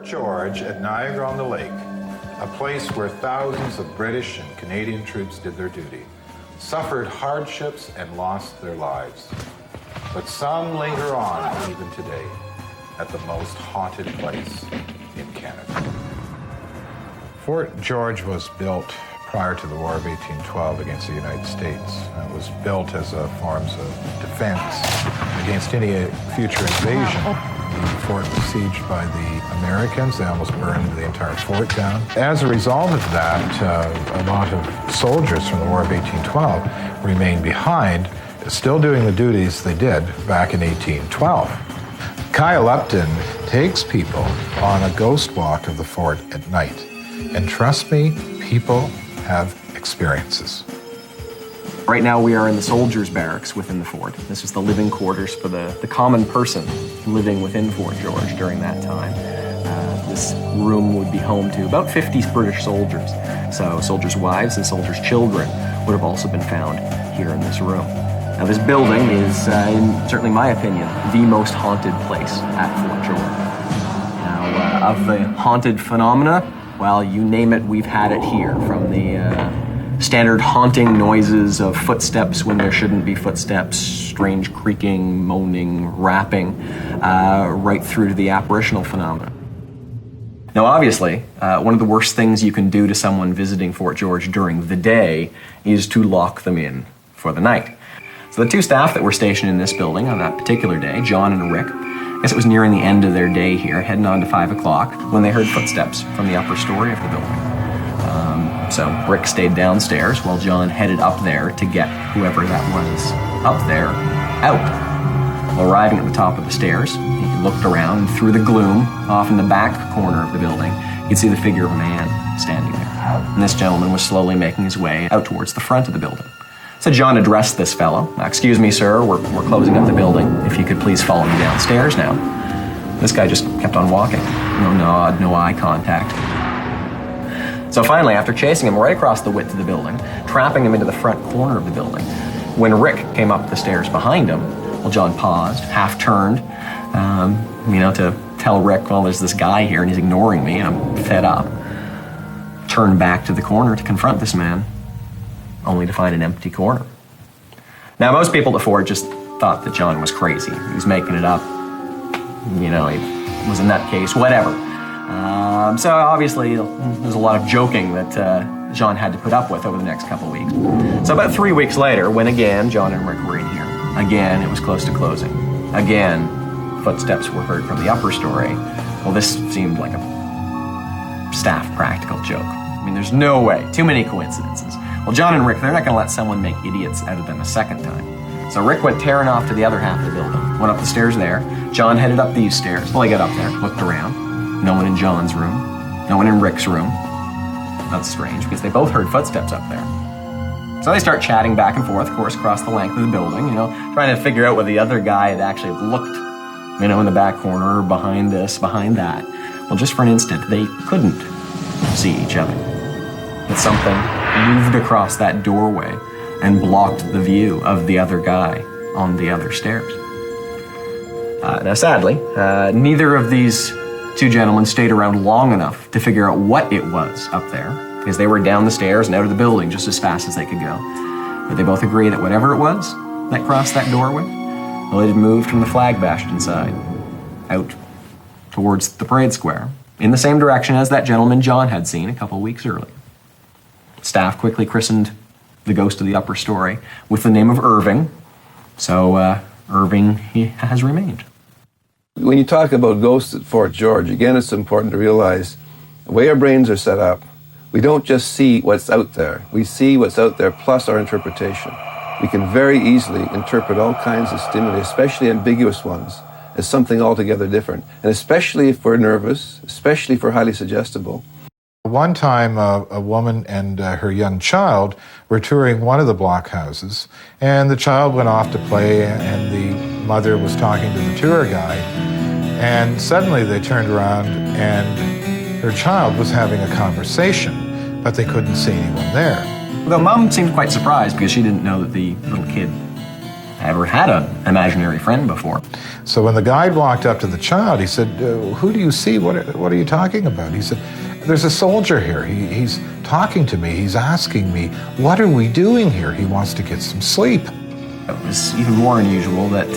Fort George at Niagara-on-the-Lake, a place where thousands of British and Canadian troops did their duty, suffered hardships and lost their lives. But some linger on even today at the most haunted place in Canada. Fort George was built prior to the War of 1812 against the United States. It was built as a form of defense against any future invasion. The fort was sieged by the Americans. They almost burned the entire fort down. As a result of that, a lot of soldiers from the War of 1812 remained behind, still doing the duties they did back in 1812. Kyle Upton takes people on a ghost walk of the fort at night. And trust me, people have experiences. Right now we are in the soldiers' barracks within the fort. This is the living quarters for the common person living within Fort George during that time. This room would be home to about 50 British soldiers. So soldiers' wives and soldiers' children would have also been found here in this room. Now this building is, in certainly my opinion, the most haunted place at Fort George. Now, of the haunted phenomena, well, you name it, we've had it here, from the standard haunting noises of footsteps when there shouldn't be footsteps, strange creaking, moaning, rapping, right through to the apparitional phenomena. Now, obviously, one of the worst things you can do to someone visiting Fort George during the day is to lock them in for the night. So the two staff that were stationed in this building on that particular day, John and Rick, I guess it was nearing the end of their day here, heading on to 5 o'clock, when they heard footsteps from the upper story of the building. So Rick stayed downstairs while John headed up there to get whoever that was up there out. Well, arriving at the top of the stairs, he looked around, and through the gloom, off in the back corner of the building, you could see the figure of a man standing there. And this gentleman was slowly making his way out towards the front of the building. So John addressed this fellow. "Excuse me, sir, we're closing up the building. If you could please follow me downstairs now." This guy just kept on walking. No nod, no eye contact. So finally, after chasing him right across the width of the building, trapping him into the front corner of the building, when Rick came up the stairs behind him, well, John paused, half turned, to tell Rick, well, there's this guy here and he's ignoring me and I'm fed up. Turned back to the corner to confront this man, only to find an empty corner. Now, most people at the fort just thought that John was crazy. He was making it up. He was a nutcase, whatever. So obviously, there's a lot of joking that John had to put up with over the next couple of weeks. So about 3 weeks later, when again John and Rick were in here, again it was close to closing. Again, footsteps were heard from the upper story. Well, this seemed like a staff practical joke. I mean, there's no way. Too many coincidences. Well, John and Rick, they're not going to let someone make idiots out of them a second time. So Rick went tearing off to the other half of the building, went up the stairs there. John headed up these stairs. Well, he got up there, looked around. No one in John's room. No one in Rick's room. That's strange, because they both heard footsteps up there. So they start chatting back and forth, of course, across the length of the building, trying to figure out whether the other guy had actually looked, in the back corner, or behind this, behind that. Well, just for an instant, they couldn't see each other. But something moved across that doorway and blocked the view of the other guy on the other stairs. Now, sadly, neither of these two gentlemen stayed around long enough to figure out what it was up there, because they were down the stairs and out of the building just as fast as they could go. But they both agree that whatever it was that crossed that doorway, well, it had moved from the flag bastion side out towards the parade square, in the same direction as that gentleman John had seen a couple weeks earlier. Staff quickly christened the ghost of the upper story with the name of Irving, so Irving, he has remained. When you talk about ghosts at Fort George, again, it's important to realize the way our brains are set up, we don't just see what's out there. We see what's out there plus our interpretation. We can very easily interpret all kinds of stimuli, especially ambiguous ones, as something altogether different. And especially if we're nervous, especially if we're highly suggestible. One time, a woman and her young child were touring one of the blockhouses, and the child went off to play, and the mother was talking to the tour guide, and suddenly they turned around, and her child was having a conversation, but they couldn't see anyone there. The mom seemed quite surprised because she didn't know that the little kid ever had an imaginary friend before. So when the guide walked up to the child, he said, who do you see? What are you talking about? He said, there's a soldier here. He's talking to me. He's asking me, what are we doing here? He wants to get some sleep. It was even more unusual that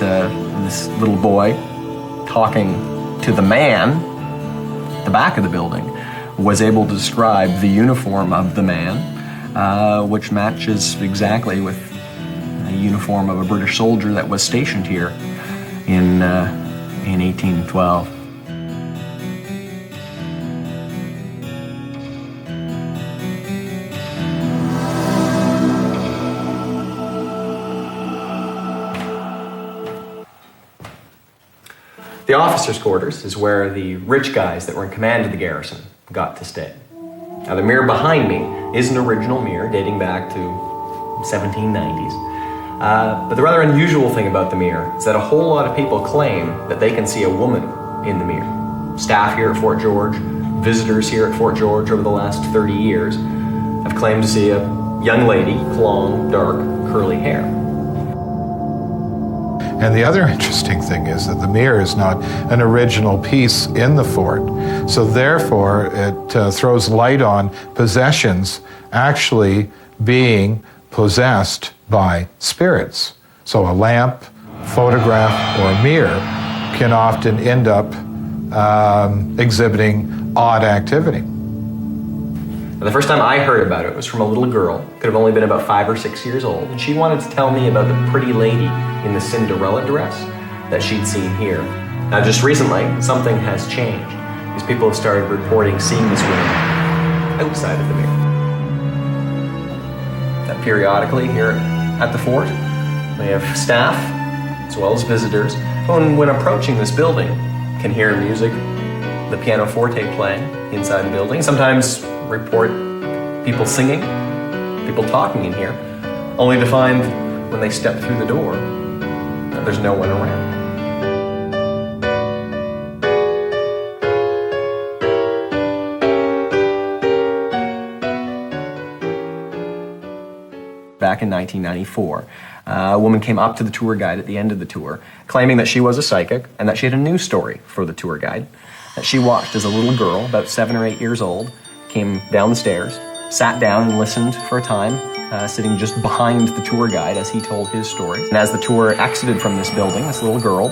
this little boy talking to the man at the back of the building was able to describe the uniform of the man, which matches exactly with a uniform of a British soldier that was stationed here in 1812. The officers' quarters is where the rich guys that were in command of the garrison got to stay. Now, the mirror behind me is an original mirror dating back to 1790s. But the rather unusual thing about the mirror is that a whole lot of people claim that they can see a woman in the mirror. Staff here at Fort George, visitors here at Fort George over the last 30 years have claimed to see a young lady with long, dark, curly hair. And the other interesting thing is that the mirror is not an original piece in the fort. So therefore, it throws light on possessions actually being possessed by spirits. So a lamp, photograph, or a mirror can often end up exhibiting odd activity. The first time I heard about it was from a little girl, could have only been about 5 or 6 years old, and she wanted to tell me about the pretty lady in the Cinderella dress that she'd seen here. Now, just recently, something has changed. These people have started reporting seeing this woman outside of the mirror. That periodically here at the fort, we have staff as well as visitors who, when approaching this building, can hear music, the pianoforte playing inside the building. Sometimes report people singing, people talking in here, only to find when they step through the door that there's no one around. Back in 1994, a woman came up to the tour guide at the end of the tour, claiming that she was a psychic and that she had a news story for the tour guide, that she watched as a little girl, about 7 or 8 years old, came down the stairs, sat down and listened for a time, sitting just behind the tour guide as he told his story. And as the tour exited from this building, this little girl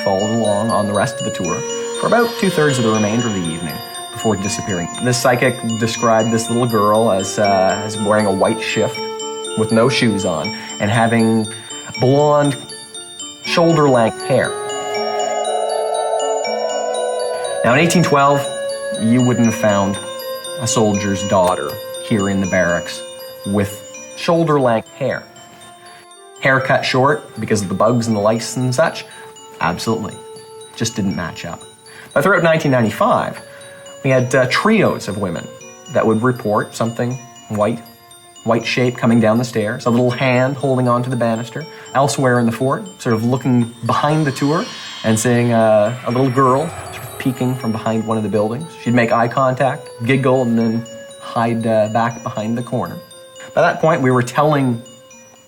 followed along on the rest of the tour for about 2/3 of the remainder of the evening before disappearing. This psychic described this little girl as wearing a white shift with no shoes on and having blonde, shoulder-length hair. Now, in 1812, you wouldn't have found a soldier's daughter here in the barracks with shoulder-length hair. Hair cut short because of the bugs and the lice and such? Absolutely. Just didn't match up. But throughout 1995, we had trios of women that would report something white shape coming down the stairs, a little hand holding onto the banister. Elsewhere in the fort, sort of looking behind the tour and seeing a little girl peeking from behind one of the buildings. She'd make eye contact, giggle, and then hide back behind the corner. By that point, we were telling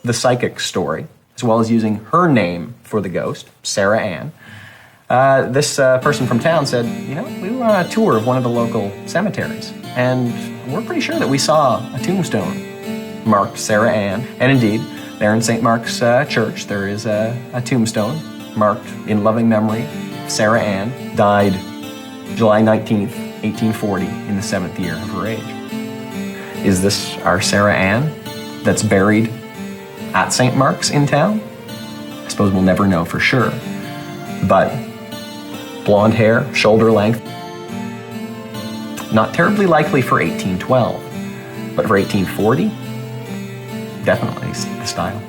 the psychic story, as well as using her name for the ghost, Sarah Ann. This person from town said, we were on a tour of one of the local cemeteries, and we're pretty sure that we saw a tombstone marked Sarah Ann. And indeed, there in St. Mark's Church, there is a tombstone marked in loving memory. Sarah Ann died July 19th, 1840, in the 7th year of her age. Is this our Sarah Ann that's buried at St. Mark's in town? I suppose we'll never know for sure. But blonde hair, shoulder length, not terribly likely for 1812, but for 1840, definitely the style.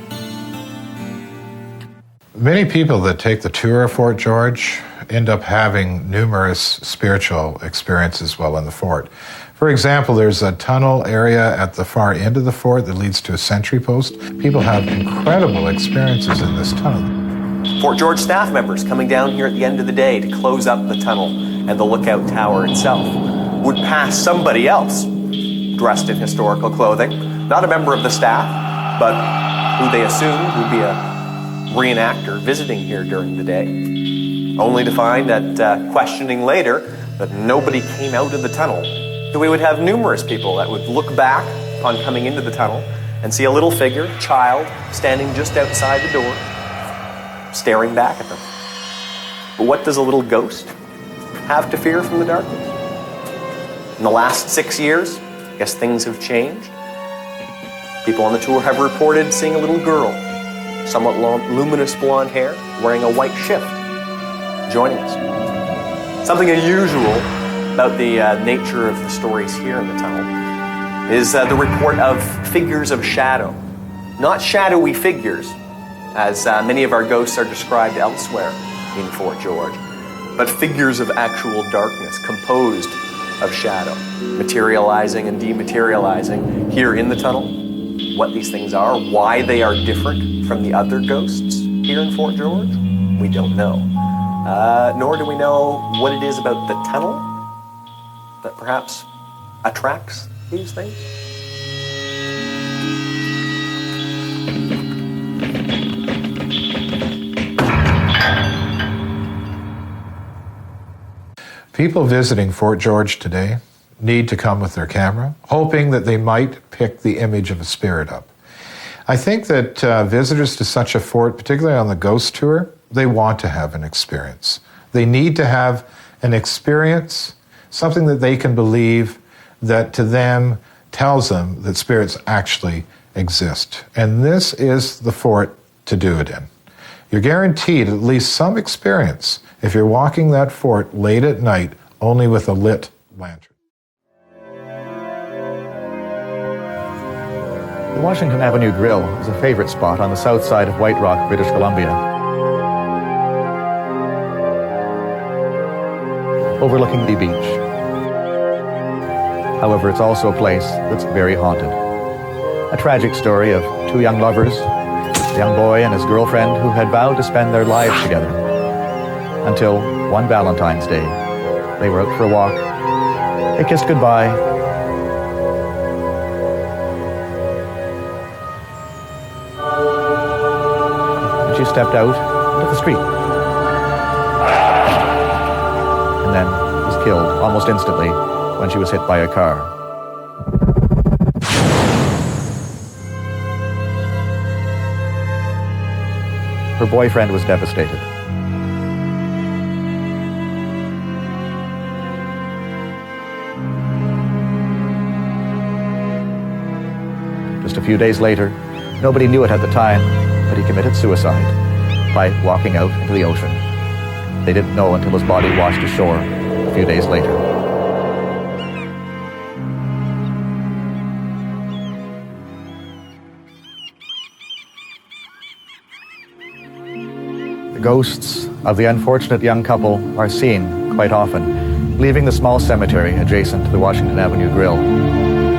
Many people that take the tour of Fort George end up having numerous spiritual experiences while in the fort. For example, there's a tunnel area at the far end of the fort that leads to a sentry post. People have incredible experiences in this tunnel. Fort George staff members coming down here at the end of the day to close up the tunnel and the lookout tower itself would pass somebody else dressed in historical clothing, not a member of the staff, but who they assumed would be a reenactor visiting here during the day, only to find that questioning later that nobody came out of the tunnel. So we would have numerous people that would look back upon coming into the tunnel and see a little figure, a child, standing just outside the door, staring back at them. But what does a little ghost have to fear from the darkness? In the last 6 years, I guess things have changed. People on the tour have reported seeing a little girl, somewhat luminous blonde hair, wearing a white shift, joining us. Something unusual about the nature of the stories here in the tunnel is the report of figures of shadow. Not shadowy figures, as many of our ghosts are described elsewhere in Fort George, but figures of actual darkness composed of shadow, materializing and dematerializing here in the tunnel. What these things are, why they are different from the other ghosts here in Fort George, we don't know. Nor do we know what it is about the tunnel that perhaps attracts these things. People visiting Fort George today need to come with their camera, hoping that they might pick the image of a spirit up. I think that visitors to such a fort, particularly on the ghost tour, they want to have an experience. They need to have an experience, something that they can believe that to them tells them that spirits actually exist. And this is the fort to do it in. You're guaranteed at least some experience if you're walking that fort late at night only with a lit lantern. The Washington Avenue Grill is a favorite spot on the south side of White Rock, British Columbia. Overlooking the beach. However, it's also a place that's very haunted. A tragic story of two young lovers, a young boy and his girlfriend who had vowed to spend their lives together. Until one Valentine's Day, they were out for a walk. They kissed goodbye. She stepped out into the street and then was killed almost instantly when she was hit by a car. Her boyfriend was devastated. Just a few days later, nobody knew it at the time, but he committed suicide by walking out into the ocean. They didn't know until his body washed ashore a few days later. The ghosts of the unfortunate young couple are seen quite often, leaving the small cemetery adjacent to the Washington Avenue Grill.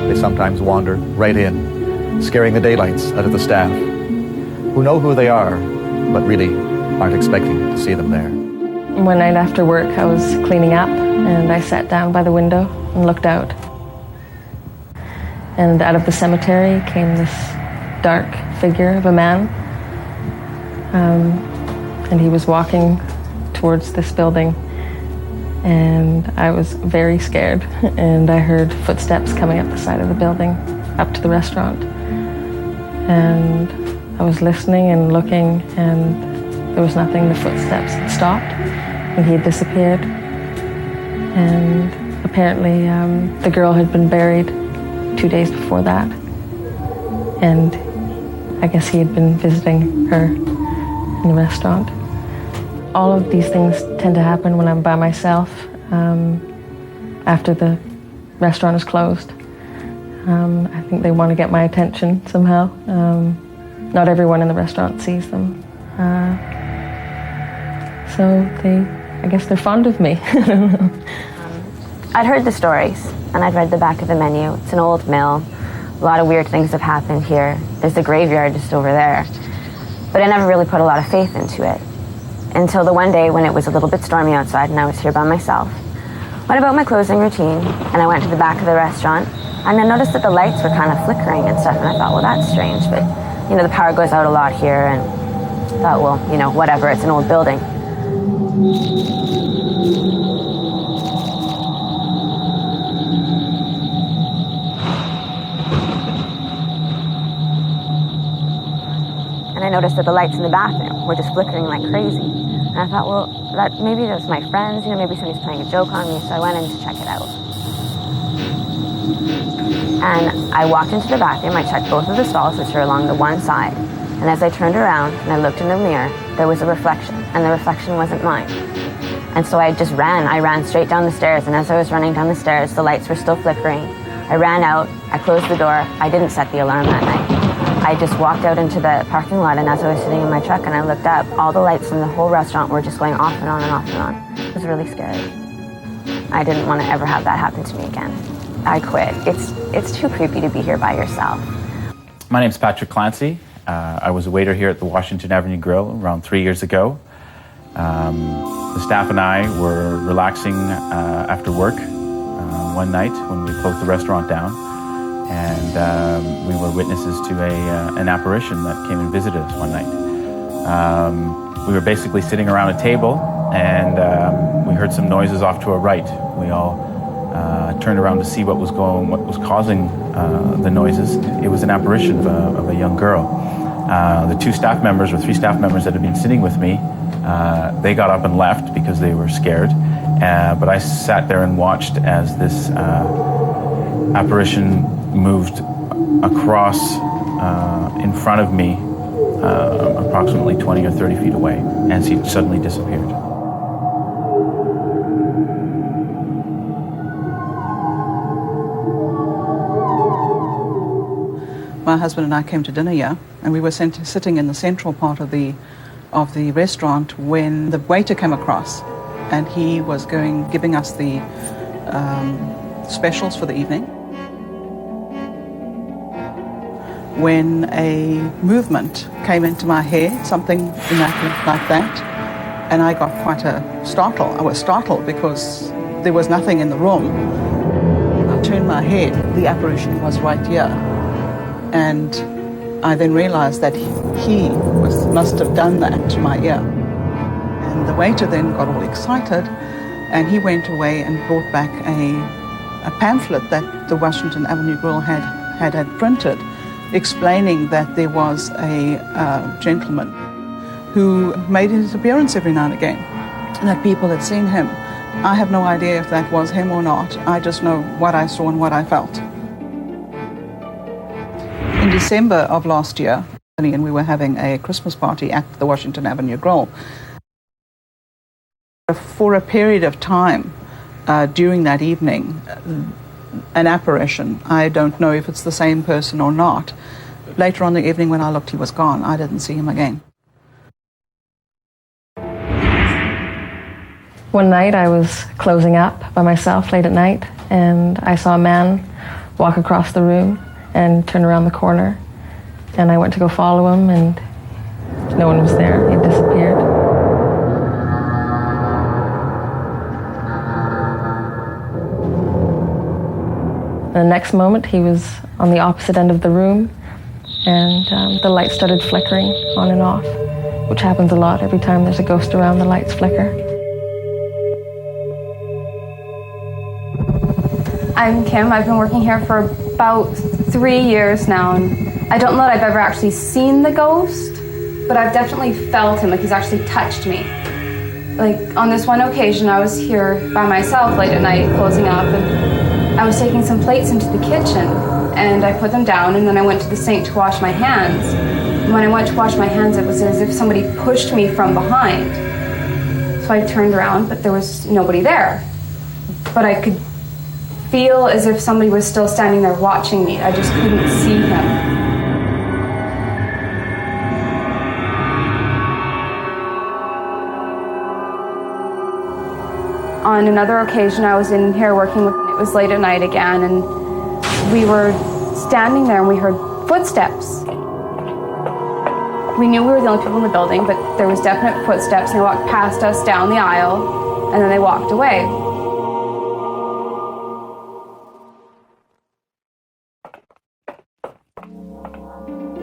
They sometimes wander right in, scaring the daylights out of the staff, who know who they are, but really aren't expecting to see them there. One night after work, I was cleaning up, and I sat down by the window and looked out. And out of the cemetery came this dark figure of a man. And he was walking towards this building. And I was very scared. And I heard footsteps coming up the side of the building, up to the restaurant. And I was listening and looking, and there was nothing. The footsteps had stopped, and he had disappeared. And apparently, the girl had been buried 2 days before that. And I guess he had been visiting her in the restaurant. All of these things tend to happen when I'm by myself, after the restaurant is closed. I think they want to get my attention somehow. Not everyone in the restaurant sees them. So I guess they're fond of me. I don't know. I'd heard the stories, and I'd read the back of the menu. It's an old mill. A lot of weird things have happened here. There's a graveyard just over there. But I never really put a lot of faith into it. Until the one day when it was a little bit stormy outside and I was here by myself. Went about my closing routine, and I went to the back of the restaurant, and I noticed that the lights were kind of flickering and stuff, and I thought, well, that's strange, but, you know, the power goes out a lot here, and Thought, well, you know, whatever, it's an old building. And I noticed that the lights in the bathroom were just flickering like crazy. And I thought, well, maybe that was my friends, you know, maybe somebody's playing a joke on me, so I went in to check it out. And I walked into the bathroom, I checked both of the stalls, which are along the one side. And as I turned around and I looked in the mirror, there was a reflection, and the reflection wasn't mine. And so I just ran. I ran straight down the stairs, and as I was running down the stairs, the lights were still flickering. I ran out, I closed the door. I didn't set the alarm that night. I just walked out into the parking lot, and as I was sitting in my truck and I looked up, all the lights in the whole restaurant were just going off and on and off and on. It was really scary. I didn't want to ever have that happen to me again. I quit. It's too creepy to be here by yourself. My name's Patrick Clancy. I was a waiter here at the Washington Avenue Grill around 3 years ago. The staff and I were relaxing after work one night when we closed the restaurant down, and we were witnesses to an apparition that came and visited us one night. We were basically sitting around a table, and we heard some noises off to our right. We all turned around to see what was causing the noises. It was an apparition of a young girl. The three staff members that had been sitting with me, they got up and left because they were scared. But I sat there and watched as this apparition moved across in front of me, approximately 20 or 30 feet away, and she suddenly disappeared. My husband and I came to dinner here, and we were sitting in the central part of the restaurant when the waiter came across, and he was giving us the specials for the evening. When a movement came into my head, something immaculate like that, and I got quite a startle. I was startled because there was nothing in the room. I turned my head, the apparition was right here. And I then realized that he must have done that to my ear. And the waiter then got all excited, and he went away and brought back a pamphlet that the Washington Avenue Grill had printed, explaining that there was a gentleman who made his appearance every now and again, and that people had seen him. I have no idea if that was him or not. I just know what I saw and what I felt. In December of last year, and we were having a Christmas party at the Washington Avenue Grill. For a period of time during that evening, an apparition, I don't know if it's the same person or not. Later on in the evening when I looked, he was gone. I didn't see him again. One night I was closing up by myself late at night, and I saw a man walk across the room and turn around the corner, and I went to go follow him, and no one was there. He disappeared. The next moment he was on the opposite end of the room, and the lights started flickering on and off, which happens a lot every time there's a ghost around. The lights flicker. I'm Kim. I've been working here for about 3 years now, and I don't know that I've ever actually seen the ghost, but I've definitely felt him, like he's actually touched me. Like on this one occasion, I was here by myself late at night closing up, and I was taking some plates into the kitchen, and I put them down, and then I went to the sink to wash my hands. And when I went to wash my hands, it was as if somebody pushed me from behind. So I turned around, but there was nobody there. But I could feel as if somebody was still standing there watching me. I just couldn't see him. On another occasion, I was in here working with, it was late at night again, and we were standing there and we heard footsteps. We knew we were the only people in the building, but there was definite footsteps, and they walked past us down the aisle, and then they walked away.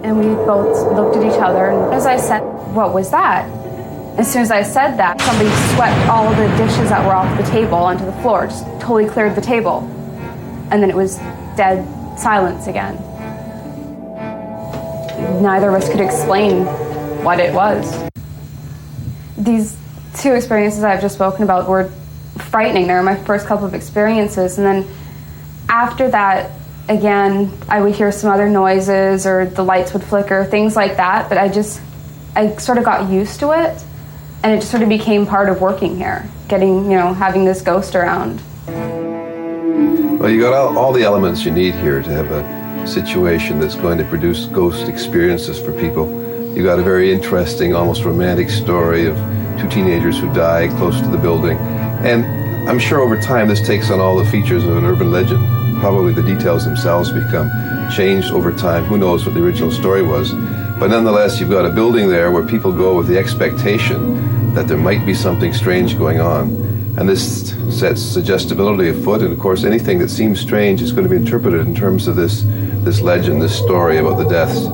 And we both looked at each other, and as I said, "What was that?" As soon as I said that, somebody swept all the dishes that were off the table onto the floor, just totally cleared the table. And then it was dead silence again. Neither of us could explain what it was. These two experiences I've just spoken about were frightening. They were my first couple of experiences. And then after that, again, I would hear some other noises or the lights would flicker, things like that. But I sort of got used to it. And it just sort of became part of working here, having this ghost around. Well, you got all the elements you need here to have a situation that's going to produce ghost experiences for people. You got a very interesting, almost romantic story of two teenagers who die close to the building. And I'm sure over time this takes on all the features of an urban legend. Probably the details themselves become changed over time. Who knows what the original story was. But nonetheless, you've got a building there where people go with the expectation that there might be something strange going on. And this sets suggestibility afoot, and of course anything that seems strange is going to be interpreted in terms of this legend, this story about the deaths.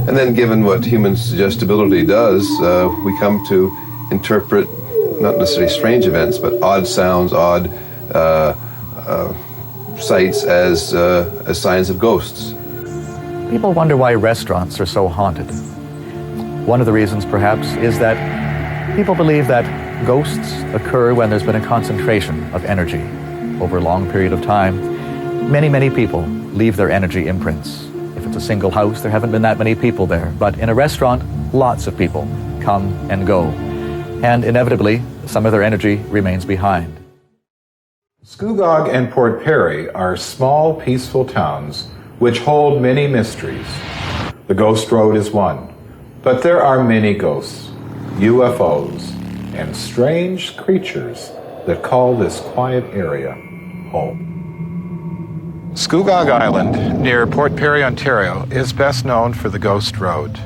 And then given what human suggestibility does, we come to interpret not necessarily strange events, but odd sounds, odd sights as signs of ghosts. People wonder why restaurants are so haunted. One of the reasons, perhaps, is that people believe that ghosts occur when there's been a concentration of energy over a long period of time. Many, many people leave their energy imprints. If it's a single house, there haven't been that many people there. But in a restaurant, lots of people come and go. And inevitably, some of their energy remains behind. Scugog and Port Perry are small, peaceful towns which hold many mysteries. The Ghost Road is one, but there are many ghosts, UFOs, and strange creatures that call this quiet area home. Scugog Island, near Port Perry, Ontario, is best known for the Ghost Road,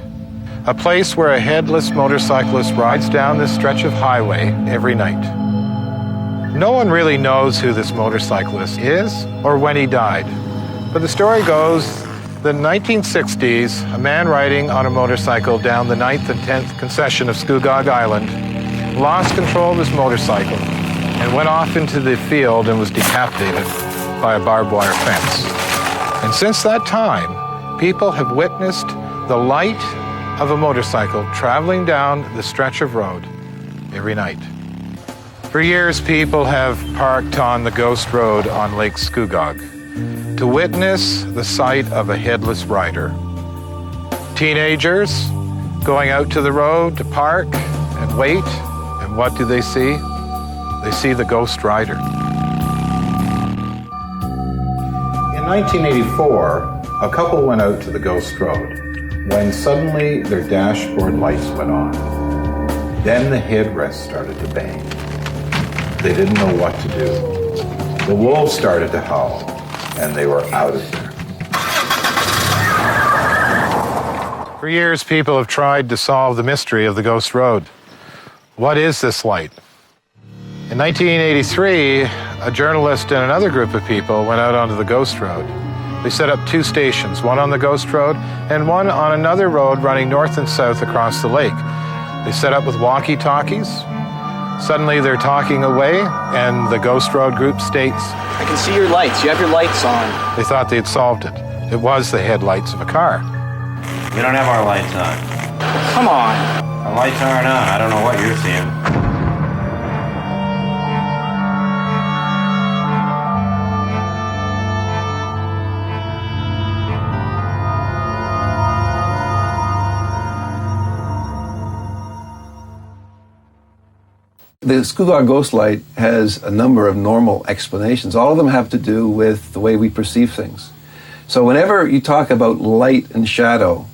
a place where a headless motorcyclist rides down this stretch of highway every night. No one really knows who this motorcyclist is or when he died. But the story goes that in the 1960s, a man riding on a motorcycle down the 9th and 10th concession of Scugog Island lost control of his motorcycle and went off into the field and was decapitated by a barbed wire fence. And since that time, people have witnessed the light of a motorcycle traveling down the stretch of road every night. For years, people have parked on the Ghost Road on Lake Scugog to witness the sight of a headless rider. Teenagers going out to the road to park and wait, and what do they see? They see the ghost rider. In 1984, a couple went out to the Ghost Road when suddenly their dashboard lights went on. Then the headrest started to bang. They didn't know what to do. The wolves started to howl, and they were out of there. For years, people have tried to solve the mystery of the Ghost Road. What is this light? In 1983, a journalist and another group of people went out onto the Ghost Road. They set up two stations, one on the Ghost Road and one on another road running north and south across the lake. They set up with walkie-talkies. Suddenly they're talking away, and the Ghost Road group states, I can see your lights. You have your lights on. They thought they had solved it. It was the headlights of a car. We don't have our lights on. Come on. Our lights aren't on. I don't know what you're seeing. The Scugog Ghost Light has a number of normal explanations. All of them have to do with the way we perceive things. So whenever you talk about light and shadow,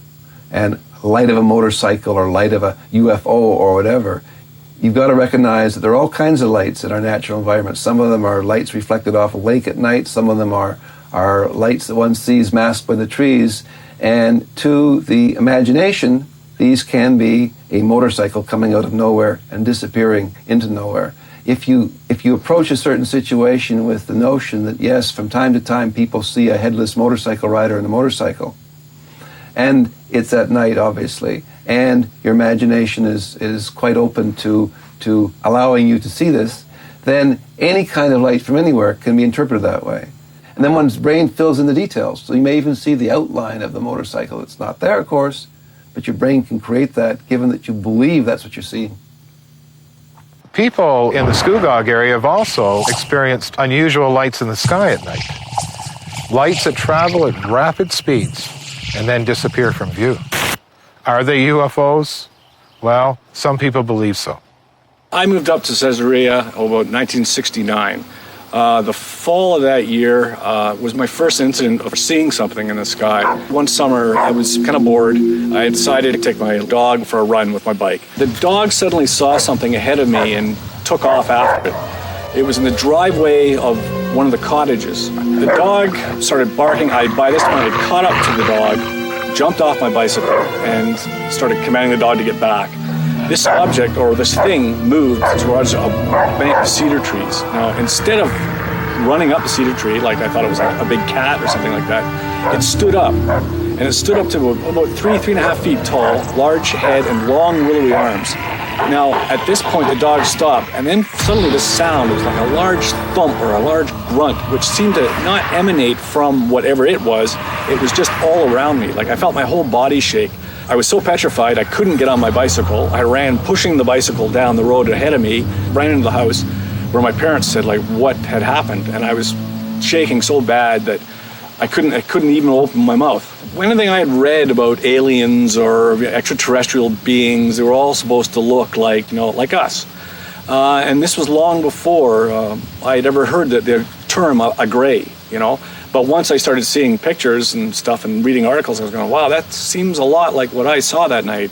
and light of a motorcycle or light of a UFO or whatever, you've got to recognize that there are all kinds of lights in our natural environment. Some of them are lights reflected off a lake at night. Some of them are lights that one sees masked by the trees. And to the imagination, these can be a motorcycle coming out of nowhere and disappearing into nowhere. If you approach a certain situation with the notion that, yes, from time to time people see a headless motorcycle rider in a motorcycle, and it's at night, obviously, and your imagination is quite open to allowing you to see this, then any kind of light from anywhere can be interpreted that way. And then one's brain fills in the details. So you may even see the outline of the motorcycle. It's not there, of course, but your brain can create that given that you believe that's what you're seeing. People in the Scugog area have also experienced unusual lights in the sky at night. Lights that travel at rapid speeds and then disappear from view. Are they UFOs? Well, some people believe so. I moved up to Caesarea about 1969. The fall of that year was my first incident of seeing something in the sky. One summer, I was kind of bored. I decided to take my dog for a run with my bike. The dog suddenly saw something ahead of me and took off after it. It was in the driveway of one of the cottages. The dog started barking. By this point, I had caught up to the dog, jumped off my bicycle, and started commanding the dog to get back. This object, or this thing, moved towards a bank of cedar trees. Now, instead of running up the cedar tree, like I thought it was a big cat or something like that, it stood up. And it stood up to about 3.5 feet tall, large head and long willowy arms. Now, at this point, the dog stopped, and then suddenly this sound, it was like a large thump or a large grunt, which seemed to not emanate from whatever it was just all around me. Like I felt my whole body shake. I was so petrified I couldn't get on my bicycle. I ran pushing the bicycle down the road ahead of me, ran into the house where my parents said like what had happened, and I was shaking so bad that I couldn't even open my mouth. Anything I had read about aliens or extraterrestrial beings, they were all supposed to look like, like us. And this was long before I had ever heard the term a gray, But once I started seeing pictures and stuff and reading articles, I was going, wow, that seems a lot like what I saw that night.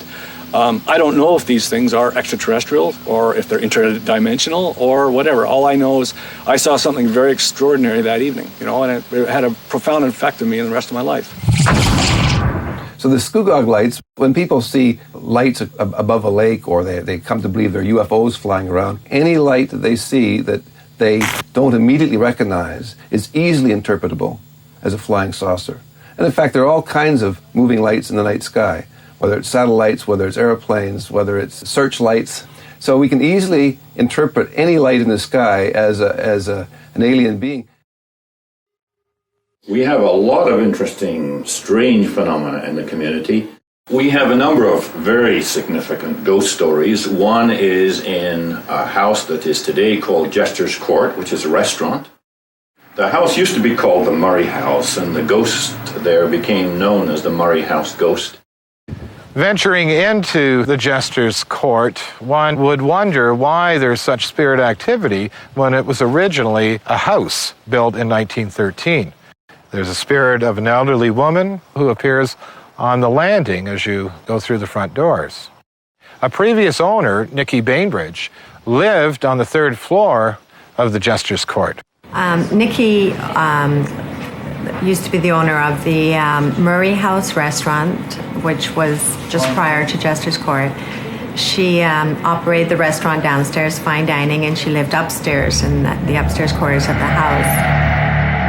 I don't know if these things are extraterrestrial or if they're interdimensional or whatever. All I know is I saw something very extraordinary that evening, and it had a profound effect on me in the rest of my life. So the Scugog lights, when people see lights above a lake or they come to believe they're UFOs flying around, any light that they see that they don't immediately recognize is easily interpretable as a flying saucer. And in fact, there are all kinds of moving lights in the night sky, whether it's satellites, whether it's airplanes, whether it's searchlights. So we can easily interpret any light in the sky as an alien being. We have a lot of interesting, strange phenomena in the community. We have a number of very significant ghost stories. One is in a house that is today called Jester's Court, which is a restaurant. The house used to be called the Murray House, and the ghost there became known as the Murray House Ghost. Venturing into the Jester's Court, one would wonder why there's such spirit activity when it was originally a house built in 1913. There's a spirit of an elderly woman who appears on the landing as you go through the front doors. A previous owner, Nicky Bainbridge, lived on the third floor of the Jester's Court. Nicky used to be the owner of the Murray House restaurant, which was just prior to Jester's Court. She operated the restaurant downstairs, fine dining, and she lived upstairs in the upstairs quarters of the house.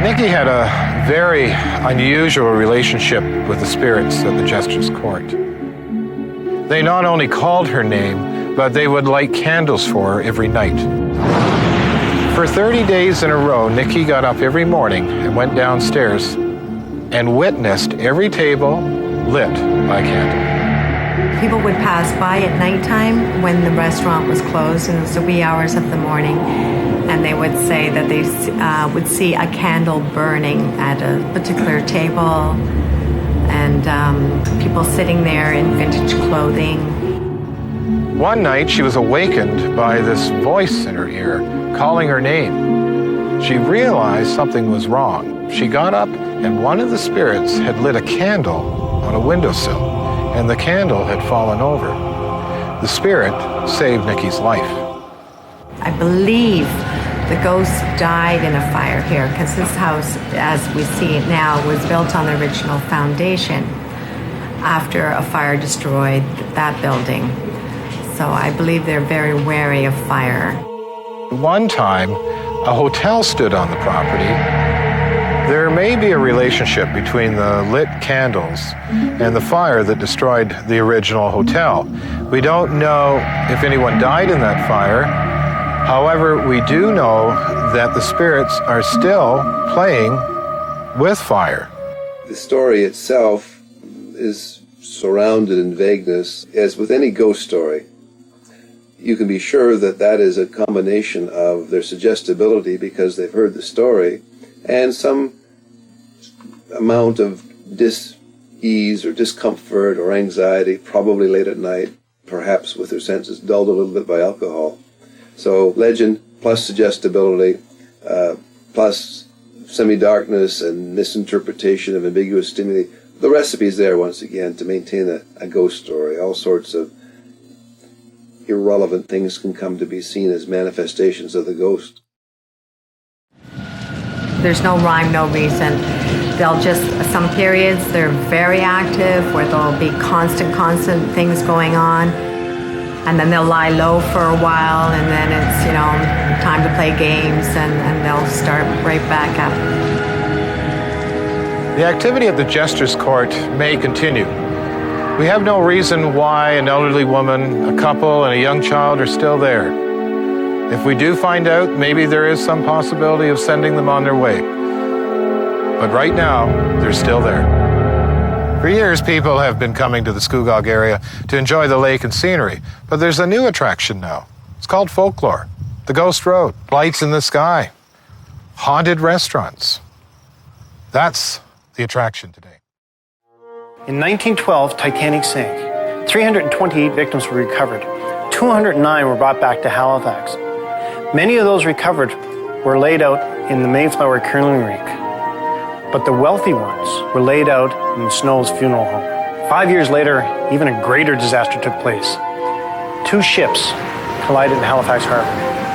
Nicky had a very unusual relationship with the spirits at the Jester's Court. They not only called her name, but they would light candles for her every night. For 30 days in a row, Nicky got up every morning and went downstairs and witnessed every table lit by a candle. People would pass by at nighttime when the restaurant was closed, and it was the wee hours of the morning, and they would say that they would see a candle burning at a particular table, and people sitting there in vintage clothing. One night, she was awakened by this voice in her ear, calling her name. She realized something was wrong. She got up, and one of the spirits had lit a candle on a windowsill, and the candle had fallen over. The spirit saved Nicky's life. I believe the ghost died in a fire here, because this house, as we see it now, was built on the original foundation after a fire destroyed that building. So I believe they're very wary of fire. One time, a hotel stood on the property. There may be a relationship between the lit candles and the fire that destroyed the original hotel. We don't know if anyone died in that fire. However, we do know that the spirits are still playing with fire. The story itself is surrounded in vagueness. As with any ghost story, you can be sure that that is a combination of their suggestibility because they've heard the story and some amount of dis-ease or discomfort or anxiety, probably late at night, perhaps with their senses dulled a little bit by alcohol. So legend plus suggestibility plus semi-darkness and misinterpretation of ambiguous stimuli. The recipe's there once again to maintain a ghost story. All sorts of irrelevant things can come to be seen as manifestations of the ghost. There's no rhyme, no reason. They'll just, some periods, they're very active, where there'll be constant things going on. And then they'll lie low for a while, and then it's, time to play games, and they'll start right back up. The activity at the Jester's Court may continue. We have no reason why an elderly woman, a couple, and a young child are still there. If we do find out, maybe there is some possibility of sending them on their way. But right now, they're still there. For years, people have been coming to the Scugog area to enjoy the lake and scenery, but there's a new attraction now. It's called folklore. The Ghost Road, lights in the sky, haunted restaurants. That's the attraction today. In 1912, Titanic sank. 328 victims were recovered. 209 were brought back to Halifax. Many of those recovered were laid out in the Mayflower curling rink. But the wealthy ones were laid out in the Snow's funeral home. 5 years later, even a greater disaster took place. 2 ships collided in Halifax Harbor.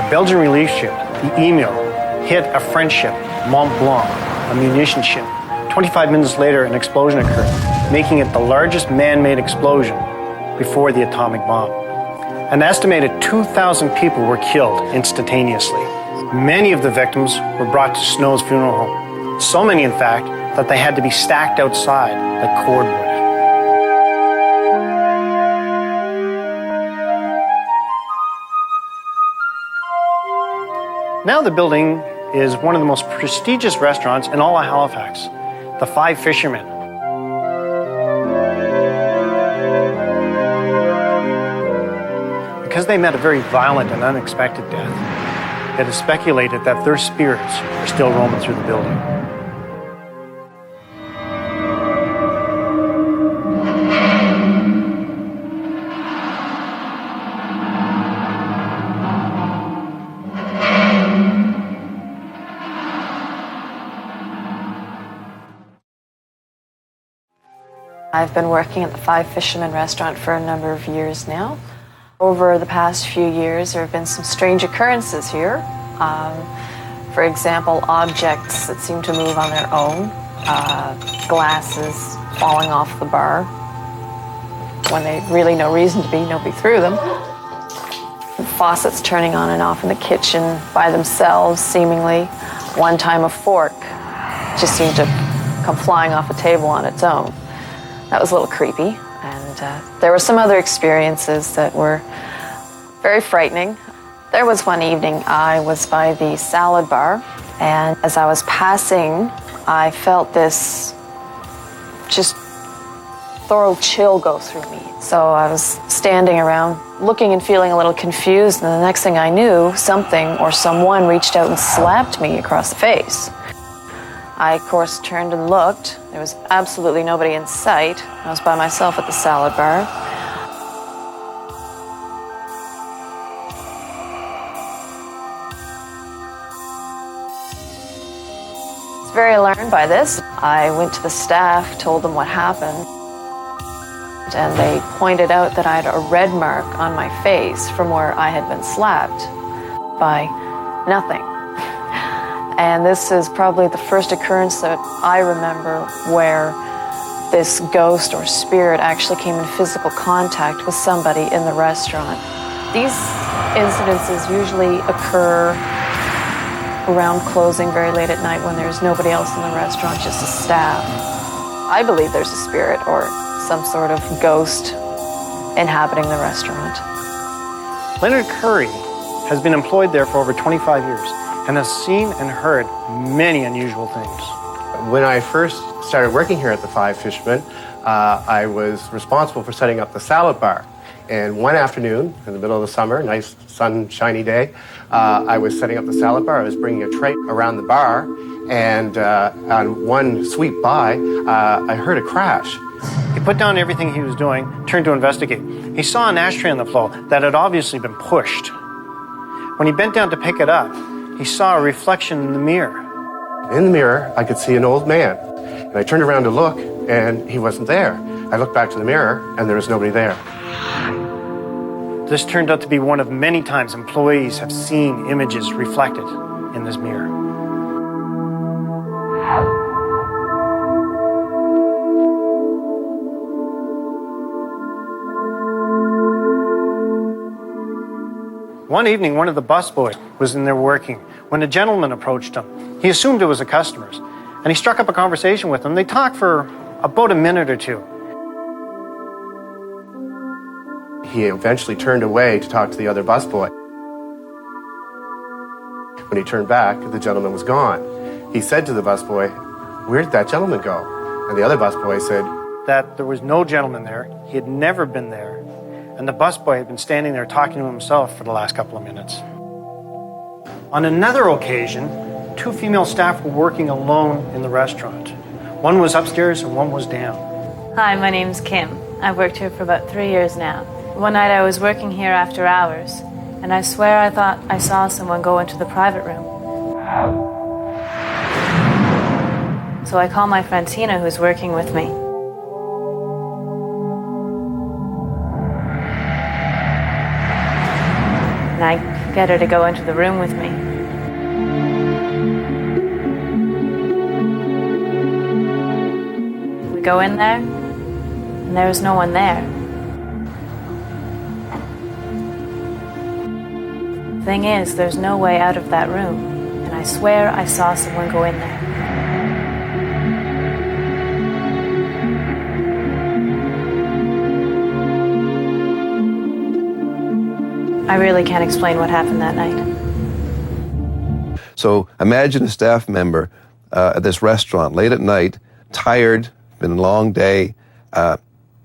A Belgian relief ship, the Emile, hit a French ship, Mont Blanc, a munition ship. 25 minutes later, an explosion occurred, making it the largest man-made explosion before the atomic bomb. An estimated 2,000 people were killed instantaneously. Many of the victims were brought to Snow's funeral home. So many, in fact, that they had to be stacked outside like cordwood. Now the building is one of the most prestigious restaurants in all of Halifax, the Five Fishermen. Because they met a very violent and unexpected death, it is speculated that their spirits are still roaming through the building. I've been working at the Five Fishermen restaurant for a number of years now. Over the past few years, there have been some strange occurrences here. For example, objects that seem to move on their own, glasses falling off the bar when they really no reason to be, nobody threw them. Faucets turning on and off in the kitchen by themselves, seemingly. One time a fork just seemed to come flying off a table on its own. That was a little creepy, and there were some other experiences that were very frightening. There was one evening I was by the salad bar, and as I was passing, I felt this just thorough chill go through me. So I was standing around looking and feeling a little confused, and the next thing I knew, something or someone reached out and slapped me across the face. I, of course, turned and looked. There was absolutely nobody in sight. I was by myself at the salad bar. I was very alarmed by this. I went to the staff, told them what happened, and they pointed out that I had a red mark on my face from where I had been slapped by nothing. And this is probably the first occurrence that I remember where this ghost or spirit actually came in physical contact with somebody in the restaurant. These incidences usually occur around closing very late at night when there's nobody else in the restaurant, just the staff. I believe there's a spirit or some sort of ghost inhabiting the restaurant. Leonard Curry has been employed there for over 25 years and has seen and heard many unusual things. When I first started working here at the Five Fishermen, I was responsible for setting up the salad bar. And one afternoon, in the middle of the summer, nice sunshiny day, I was setting up the salad bar. I was bringing a tray around the bar, and on one sweep by, I heard a crash. He put down everything he was doing, turned to investigate. He saw an ashtray on the floor that had obviously been pushed. When he bent down to pick it up, he saw a reflection in the mirror. In the mirror, I could see an old man. And I turned around to look, and he wasn't there. I looked back to the mirror, and there was nobody there. This turned out to be one of many times employees have seen images reflected in this mirror. One evening, one of the busboys was in there working when a gentleman approached him. He assumed it was a customer, and he struck up a conversation with him. They talked for about a minute or two. He eventually turned away to talk to the other busboy. When he turned back, the gentleman was gone. He said to the busboy, "Where did that gentleman go?" And the other busboy said that there was no gentleman there. He had never been there. And the busboy had been standing there talking to himself for the last couple of minutes. On another occasion, two female staff were working alone in the restaurant. One was upstairs and one was down. Hi, my name's Kim. I've worked here for about 3 years now. One night I was working here after hours, and I swear I thought I saw someone go into the private room. So I call my friend Tina, who's working with me. And I get her to go into the room with me. We go in there, and there was no one there. Thing is, there's no way out of that room, and I swear I saw someone go in there. I really can't explain what happened that night. So imagine a staff member at this restaurant late at night, tired, been a long day,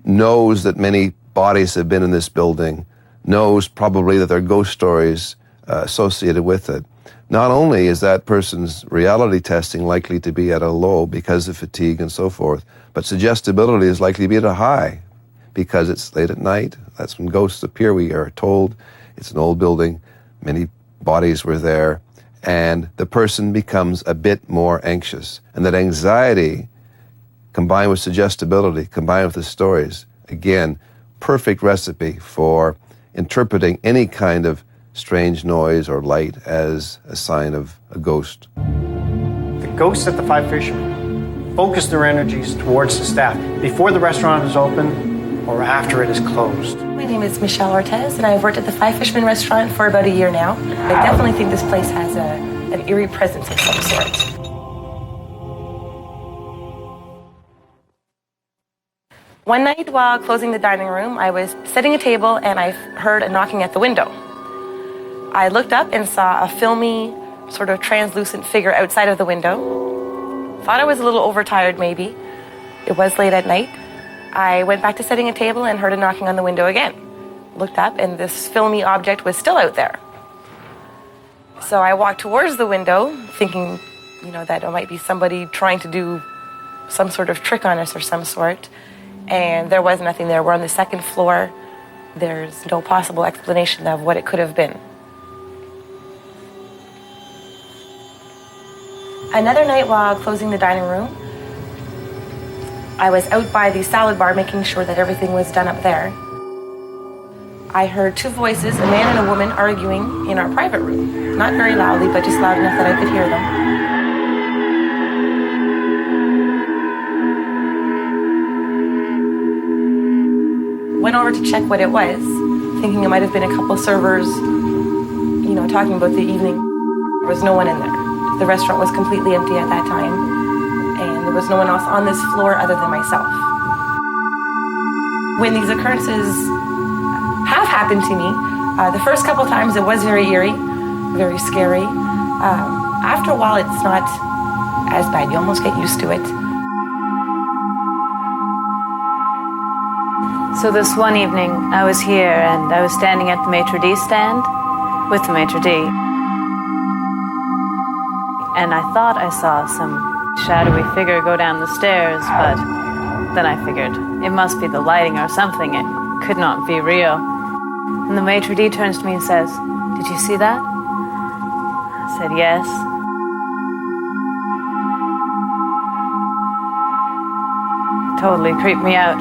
knows that many bodies have been in this building, knows probably that there are ghost stories associated with it. Not only is that person's reality testing likely to be at a low because of fatigue and so forth, but suggestibility is likely to be at a high because it's late at night. That's when ghosts appear, we are told. It's an old building, many bodies were there, and the person becomes a bit more anxious. And that anxiety, combined with suggestibility, combined with the stories, again, perfect recipe for interpreting any kind of strange noise or light as a sign of a ghost. The ghosts at the Five Fishermen focus their energies towards the staff before the restaurant is open or after it is closed. My name is Michelle Ortez, and I've worked at the Five Fishermen restaurant for about a year now. I definitely think this place has an eerie presence of some sort. One night while closing the dining room, I was setting a table and I heard a knocking at the window. I looked up and saw a filmy, sort of translucent figure outside of the window. Thought I was a little overtired maybe. It was late at night. I went back to setting a table and heard a knocking on the window again. Looked up and this filmy object was still out there. So I walked towards the window thinking, that it might be somebody trying to do some sort of trick on us or some sort. And there was nothing there. We're on the second floor. There's no possible explanation of what it could have been. Another night while closing the dining room, I was out by the salad bar making sure that everything was done up there. I heard two voices, a man and a woman, arguing in our private room. Not very loudly, but just loud enough that I could hear them. Went over to check what it was, thinking it might have been a couple servers, talking about the evening. There was no one in there. The restaurant was completely empty at that time, and there was no one else on this floor other than myself. When these occurrences have happened to me, the first couple times it was very eerie, very scary. After a while, it's not as bad. You almost get used to it. So this one evening, I was here and I was standing at the maitre d' stand with the maitre d'. And I thought I saw some shadowy figure go down the stairs, but then I figured it must be the lighting or something. It could not be real. And the maitre d' turns to me and says, "Did you see that?" I said, "Yes." Totally creeped me out.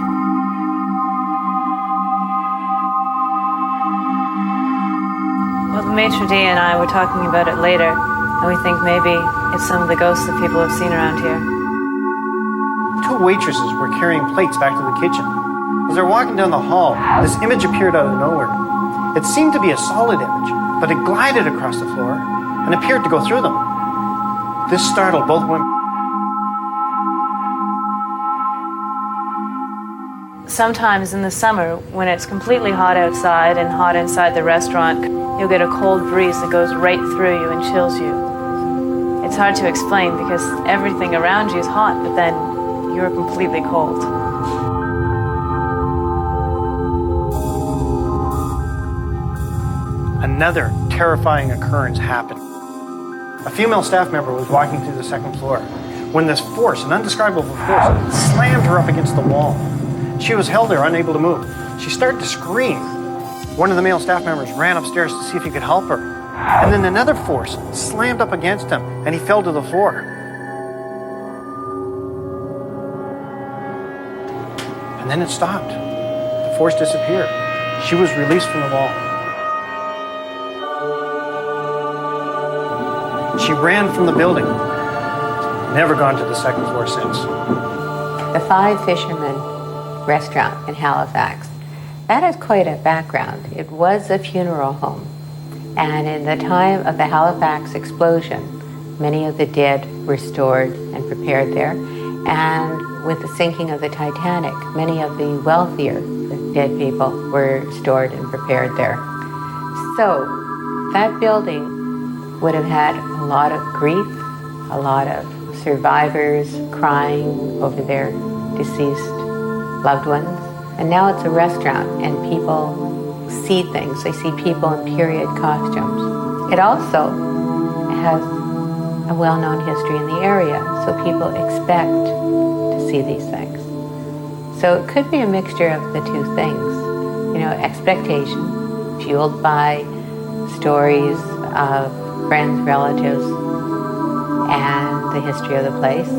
Well, the maitre d' and I were talking about it later, and we think maybe it's some of the ghosts that people have seen around here. Two waitresses were carrying plates back to the kitchen. As they were walking down the hall, this image appeared out of nowhere. It seemed to be a solid image, but it glided across the floor and appeared to go through them. This startled both women. Sometimes in the summer, when it's completely hot outside and hot inside the restaurant, you'll get a cold breeze that goes right through you and chills you. It's hard to explain because everything around you is hot, but then you're completely cold. Another terrifying occurrence happened. A female staff member was walking through the second floor when this force, an undescribable force, slammed her up against the wall. She was held there, unable to move. She started to scream. One of the male staff members ran upstairs to see if he could help her. And then another force slammed up against him, and he fell to the floor. And then it stopped. The force disappeared. She was released from the wall. She ran from the building. Never gone to the second floor since. The Five Fishermen restaurant in Halifax. That is quite a background. It was a funeral home. And in the time of the Halifax explosion, many of the dead were stored and prepared there. And with the sinking of the Titanic, many of the wealthier dead people were stored and prepared there. So that building would have had a lot of grief, a lot of survivors crying over their deceased loved ones. And now it's a restaurant and people see things. They see people in period costumes. It also has a well-known history in the area, so people expect to see these things. So it could be a mixture of the two things. You know, expectation fueled by stories of friends, relatives, and the history of the place.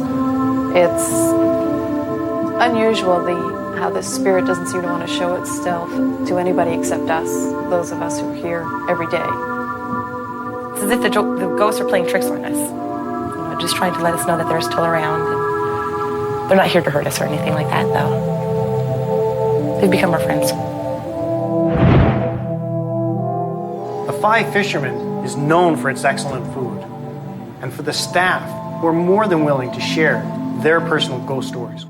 It's unusual how the spirit doesn't seem to want to show itself to anybody except us, those of us who are here every day. It's as if the ghosts are playing tricks on us, just trying to let us know that they're still around. And they're not here to hurt us or anything like that, though. They've become our friends. The Five Fishermen is known for its excellent food and for the staff who are more than willing to share their personal ghost stories.